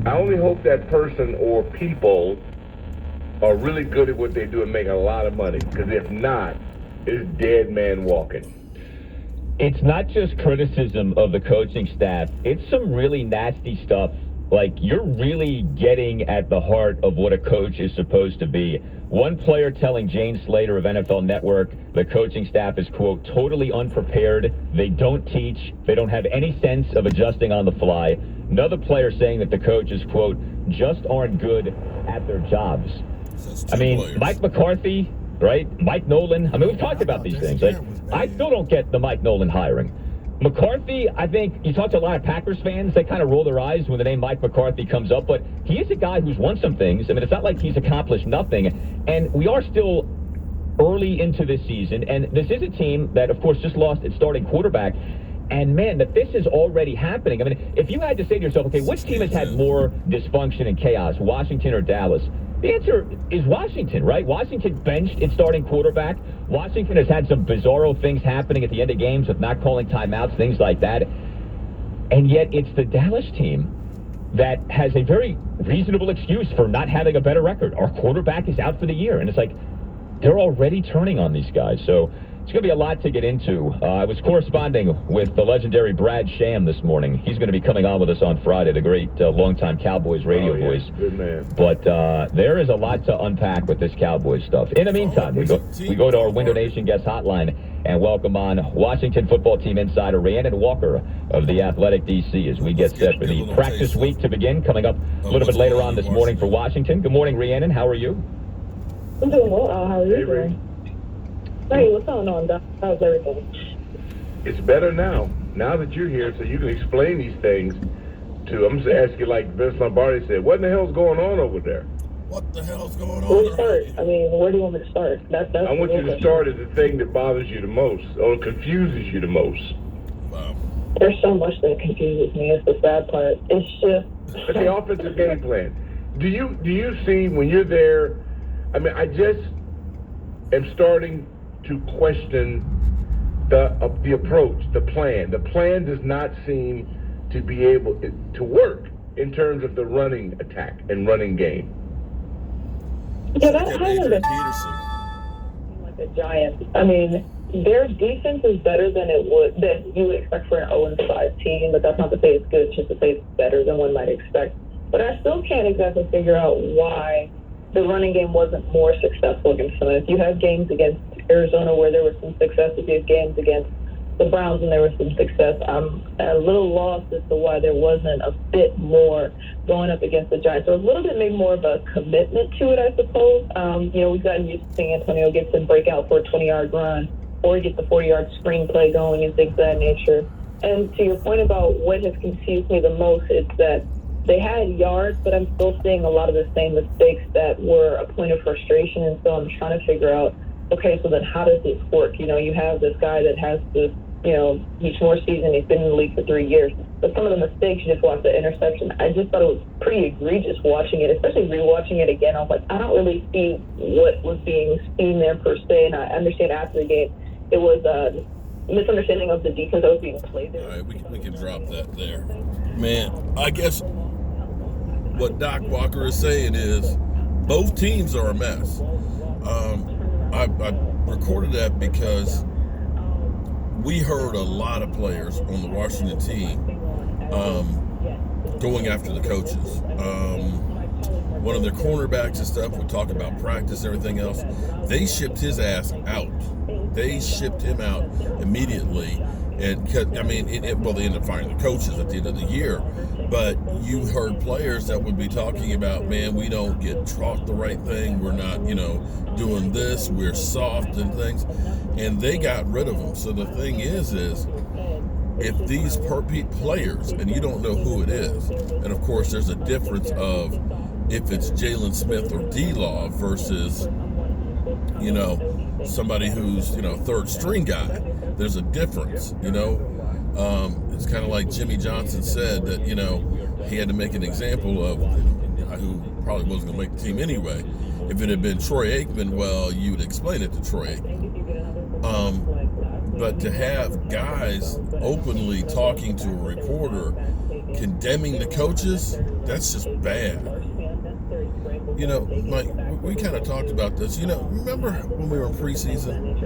I only hope that person or people are really good at what they do and make a lot of money. Because if not, it's dead man walking. It's not just criticism of the coaching staff. It's some really nasty stuff. Like, you're really getting at the heart of what a coach is supposed to be. One player telling Jane Slater of NFL Network the coaching staff is, quote, totally unprepared. They don't teach. They don't have any sense of adjusting on the fly. Another player saying that the coaches, quote, just aren't good at their jobs. I mean, players. Mike McCarthy, right? Mike Nolan. I mean, we've talked about these things. Like, I still don't get the Mike Nolan hiring. McCarthy, I think you talk to a lot of Packers fans, they kind of roll their eyes when the name Mike McCarthy comes up, but he is a guy who's won some things. I mean, it's not like he's accomplished nothing, and we are still early into this season, and this is a team that, of course, just lost its starting quarterback, and man, that this is already happening. I mean, if you had to say to yourself, okay, which team has had more dysfunction and chaos, Washington or Dallas? The answer is Washington, right? Washington benched its starting quarterback. Washington has had some bizarro things happening at the end of games with not calling timeouts, things like that. And yet it's the Dallas team that has a very reasonable excuse for not having a better record. Our quarterback is out for the year. And it's like, they're already turning on these guys. So it's going to be a lot to get into. I was corresponding with the legendary Brad Sham this morning. He's going to be coming on with us on Friday, the great longtime Cowboys radio voice. Good man. But there is a lot to unpack with this Cowboys stuff. In the meantime, we go to our Window Nation guest hotline and welcome on Washington football team insider Rhiannon Walker of the Athletic DC as we get set for the practice week to begin, coming up a little bit later on this morning for Washington. Good morning, Rhiannon. How are you? I'm doing well. How are you doing? Hey, what's going on, Doc? How's everything? It's better now. Now that you're here, so you can explain these things to. I'm just asking you, like Vince Lombardi said, what in the hell's going on over there? What the hell's going on? Where do we start? I mean, where do you want me to start? I want you to start at the thing that bothers you the most or confuses you the most. Wow. There's so much that confuses me. It's the sad part. It's just but the offensive game plan. Do you see when you're there? I mean, I just am starting to question the approach, the plan. The plan does not seem to be able to work in terms of the running attack and running game. Yeah, that's kind of like the Giants. I mean, their defense is better than you would expect for an 0-5 team, but that's not to say it's good, it's just to say it's better than one might expect. But I still can't exactly figure out why the running game wasn't more successful against them. If you have games against Arizona where there was some success, if you have games against the Browns and there was some success, I'm a little lost as to why there wasn't a bit more going up against the Giants. So a little bit maybe more of a commitment to it, I suppose. We've gotten used to seeing Antonio Gibson break out for a 20-yard run or get the 40-yard screenplay going and things of that nature. And to your point about what has confused me the most is that they had yards, but I'm still seeing a lot of the same mistakes that were a point of frustration. And so I'm trying to figure out, okay, so then how does this work? You have this guy that has this, each more season, he's been in the league for 3 years. But some of the mistakes, you just watch the interception. I just thought it was pretty egregious watching it, especially rewatching it again. I was like, I don't really see what was being seen there per se. And I understand after the game, it was a misunderstanding of the defense that was being played there. All right, we can drop that there. Man, I guess what Doc Walker is saying is both teams are a mess. I recorded that because we heard a lot of players on the Washington team going after the coaches. One of their cornerbacks and stuff would talk about practice and everything else. They shipped his ass out. They shipped him out immediately. And they ended up firing the coaches at the end of the year. But you heard players that would be talking about, man, we don't get taught the right thing. We're not, doing this. We're soft and things. And they got rid of them. So the thing is if these players, and you don't know who it is, and of course there's a difference of if it's Jalen Smith or D-Law versus, somebody who's, third string guy. There's a difference, It's kind of like Jimmy Johnson said that, he had to make an example of who probably wasn't going to make the team anyway. If it had been Troy Aikman, well, you would explain it to Troy Aikman. But to have guys openly talking to a reporter, condemning the coaches, That's just bad. You know, Mike, we kind of talked about this. You know, remember when we were in preseason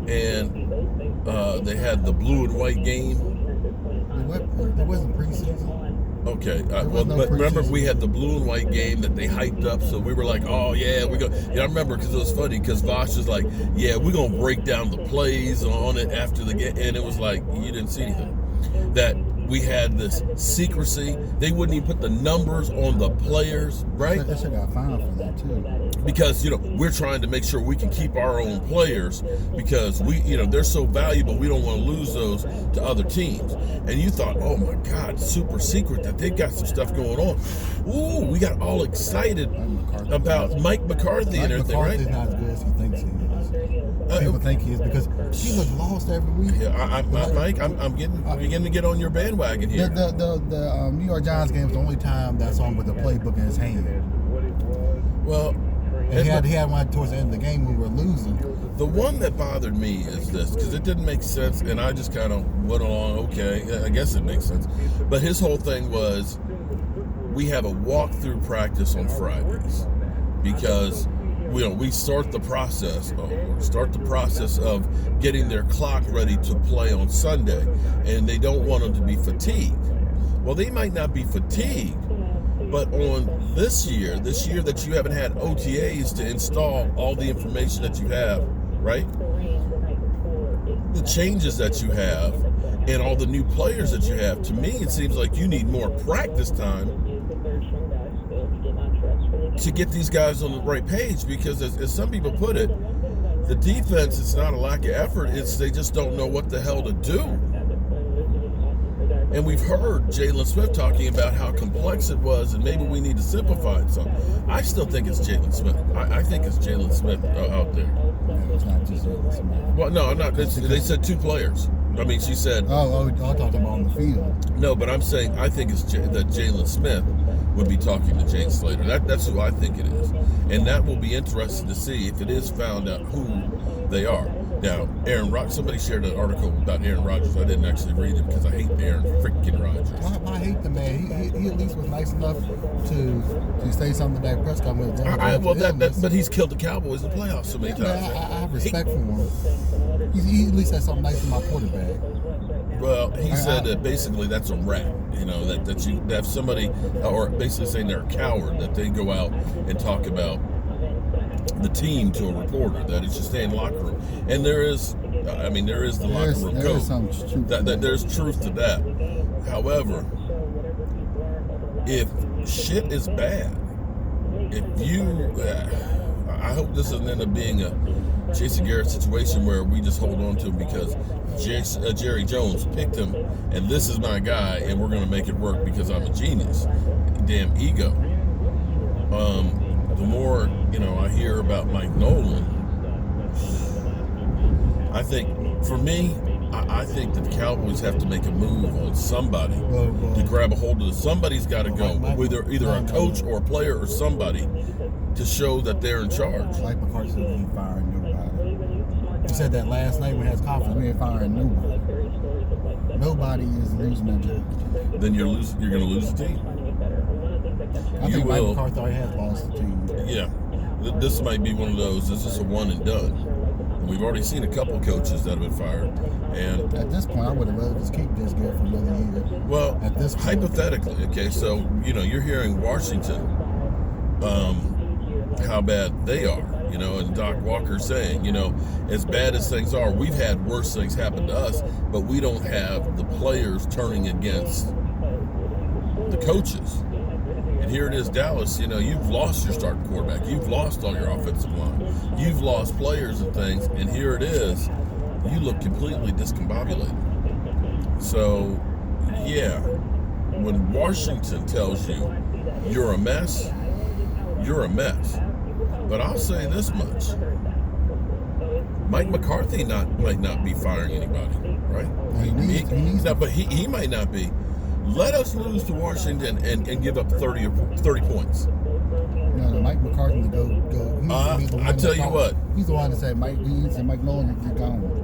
and they had the blue and white game? There wasn't preseason. Okay, but remember we had the blue and white game that they hyped up, so we were like, oh yeah, we go. Yeah, I remember because it was funny because Vosh was like, yeah, we're gonna break down the plays on it after the game, and it was like you didn't see anything. That we had this secrecy. They wouldn't even put the numbers on the players, right? They should got fined for that too. Because, you know, we're trying to make sure we can keep our own players because we, you know, they're so valuable. We don't want to lose those to other teams. And you thought, oh my God, super secret that they got some stuff going on. Ooh, we got all excited about Mike McCarthy and everything, right? Mike McCarthy's not as good as he thinks he is. People think he is because he looks lost every week. Yeah, Mike, I'm beginning to get on your bandwagon here. The New York Giants game was the only time that song with the playbook in his hand. Well, and he had one towards the end of the game when we were losing. The one that bothered me is this, because it didn't make sense, and I just kind of went along, okay, I guess it makes sense. But his whole thing was, we have a walkthrough practice on Fridays because we start the process of getting their clock ready to play on Sunday, and they don't want them to be fatigued. Well, they might not be fatigued, but on this year that you haven't had OTAs to install all the information that you have, right? The changes that you have and all the new players that you have, to me, it seems like you need more practice time to get these guys on the right page, because as some people put it, the defense, it's not a lack of effort, it's they just don't know what the hell to do. And we've heard Jalen Smith talking about how complex it was and maybe we need to simplify it some. I still think it's Jalen Smith. I think it's Jalen Smith out there. No, it's not just Jalen Smith. Well, no, I'm not. They said two players. I mean, she said... Oh, I talked about on the field. No, but I'm saying I think it's that Jalen Smith would be talking to Jane Slater. That's who I think it is. And that will be interesting to see if it is found out who they are. Now, somebody shared an article about Aaron Rodgers. I didn't actually read it because I hate Aaron freaking Rodgers. I hate the man. He at least was nice enough to say something at that press conference. But he's killed the Cowboys in the playoffs so many times. I have respect for him. He at least has something nice in my quarterback. Well, he said that basically that's a wrap. You know, that you have somebody, or basically saying they're a coward, that they go out and talk about the team to a reporter, that it's just stay in the locker room. And there is the locker room code. There's truth to that. However, if shit is bad, I hope this doesn't end up being a Jason Garrett situation where we just hold on to him because Jerry Jones picked him, and this is my guy, and we're going to make it work because I'm a genius. Damn ego. The more, I hear about Mike Nolan, I think, for me, I think that the Cowboys have to make a move on somebody to grab a hold of this. Somebody's got to go, either a coach or a player or somebody, to show that they're in charge. Mike McCarthy said he ain't firing nobody. He said that last night when he has confidence, we ain't firing nobody. Nobody is losing their job. Then you're going to lose the team. I think Mike McCarthy already has lost the team. Yeah. This might be one of those. This is a one and done. And we've already seen a couple coaches that have been fired. And at this point, I would have rather just keep this guy for another year. Well, at this point, hypothetically, okay, so, you're hearing Washington, how bad they are, and Doc Walker saying, as bad as things are, we've had worse things happen to us, but we don't have the players turning against the coaches. And here it is, Dallas, you've lost your starting quarterback. You've lost all your offensive line. You've lost players and things, and here it is. You look completely discombobulated. So, yeah, when Washington tells you you're a mess, you're a mess. But I'll say this much. Mike McCarthy might not be firing anybody, right? He might not be. Let us lose to Washington and give up 30 points. No, Mike McCarthy to go. I tell you what. He's the one to say Mike Nolan, you're gone.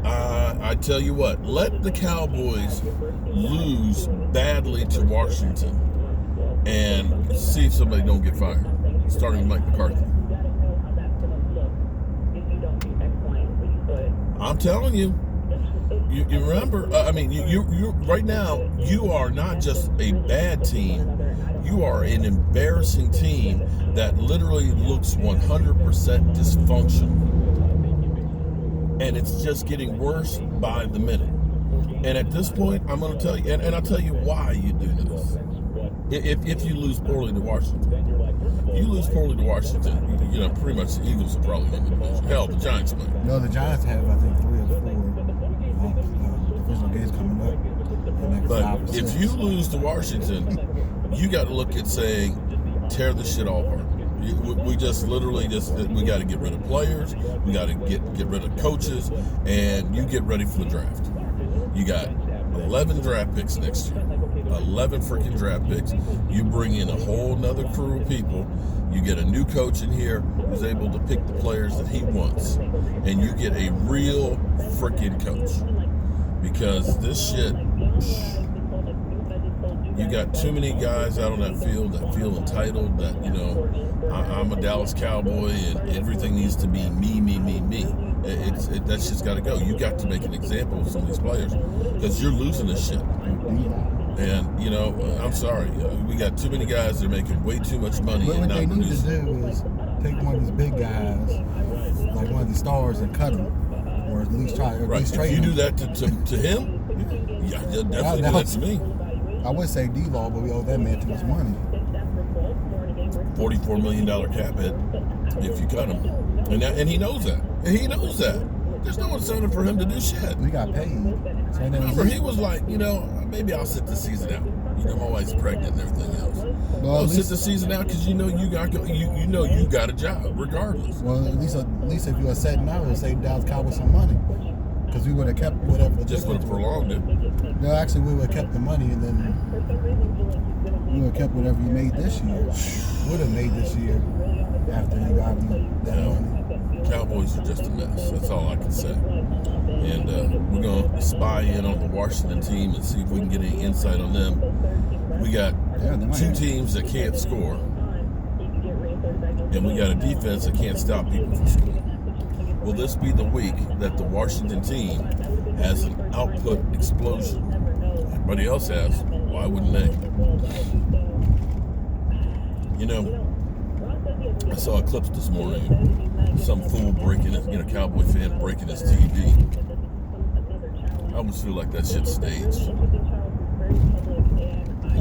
I tell you what. Let the Cowboys lose badly to Washington, and see if somebody don't get fired, starting Mike McCarthy. I'm telling you. You remember? You right now. You are not just a bad team. You are an embarrassing team that literally looks 100% dysfunctional, and it's just getting worse by the minute. And at this point, I'm going to tell you, and I'll tell you why you do this. If you lose poorly to Washington, pretty much the Eagles are probably in the division. Hell, the Giants might. No, the Giants have, I think, 3 or 4 divisional games coming up. But if you lose to Washington, you got to look at saying, tear this shit all apart. We just literally we got to get rid of players. We got to get rid of coaches, and you get ready for the draft. You got 11 draft picks next year. 11 freaking draft picks. You bring in a whole nother crew of people. You get a new coach in here who's able to pick the players that he wants. And you get a real freaking coach. Because this shit, you got too many guys out on that field that feel entitled, that, I'm a Dallas Cowboy and everything needs to be me. That shit's got to go. You got to make an example of some of these players because you're losing this shit. And, I'm sorry. We got too many guys that are making way too much money but and what not they need to producing. do is take one of these big guys, like one of these stars, and cut him. Or at least try, or at least trade If you him. do that to him, yeah, you'll definitely do that to me. I would say D-Law, but we owe that man too much money. $44 million cap hit if you cut him. And he knows that. There's no incentive for him to do shit. We got paid. So Remember, he was like, maybe I'll sit the season out. My wife's pregnant and everything else. Well, Sit the season out because you got a job regardless. Well, at least if you were setting out, it would save Dallas Cowboys some money. Because we would have kept whatever the Just would have prolonged it. No, actually, we would have kept the money, and then we would have kept whatever you made this year. Would have made this year after you got that money. Cowboys are just a mess. That's all I can say. And we're going to spy in on the Washington team and see if we can get any insight on them. We got 2 teams that can't score. And we got a defense that can't stop people from scoring. Will this be the week that the Washington team has an output explosion? Everybody else has. Why wouldn't they? I saw a clip this morning. Some fool breaking it, Cowboy fan breaking his TV. I almost feel like that shit's staged.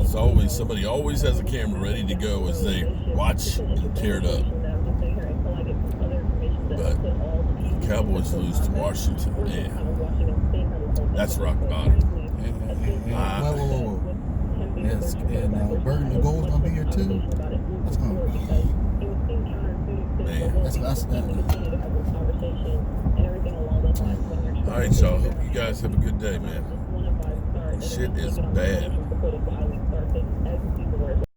It's always, somebody always has a camera ready to go as they watch and tear it up. But Cowboys lose to Washington, man. That's rock bottom. Whoa. Yes, and Bergen and Gold's going to be here too. That's going to be... Man. That's All right, y'all. Hope you guys have a good day, man. Shit is bad.